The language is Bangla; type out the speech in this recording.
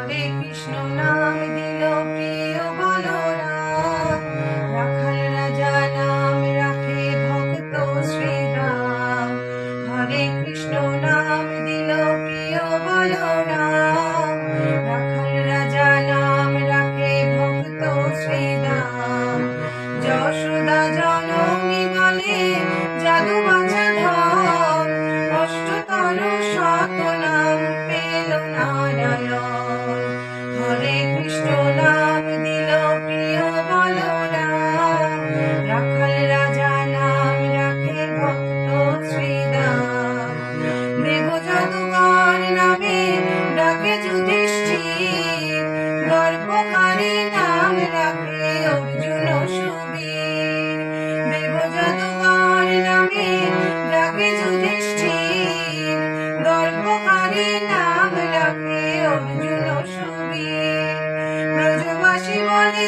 হরে কৃষ্ণ নাম দিল প্রিয় বলরাম, রাখাল রাজা নাম রাখে ভক্ত শ্রীরাম। হরে কৃষ্ণ নাম দিল প্রিয় বলরাম, রাখাল রাজা নাম রাখে ভক্ত শ্রীরাম। যশোদা জননী বলে জাদু বাছা ধন, অষ্টতর শত নাম পেল নারায়ণ। হরে কৃষ্ণ নাম দিল প্রিয় বলরাম, রাখাল রাজা নাম রাখে ভক্ত শ্রীরাম। দেব জাদুকর নামে ডাকে যুধিষ্ঠির, গর্ভকারী নাম রাখে অর্জুন সুবীর। দেব জাদুকর নামে ডাকে যুধিষ্ঠির, গর্ভকারী নাম রাখে অর্জুন সুবীর। ব্রজবাসী বলে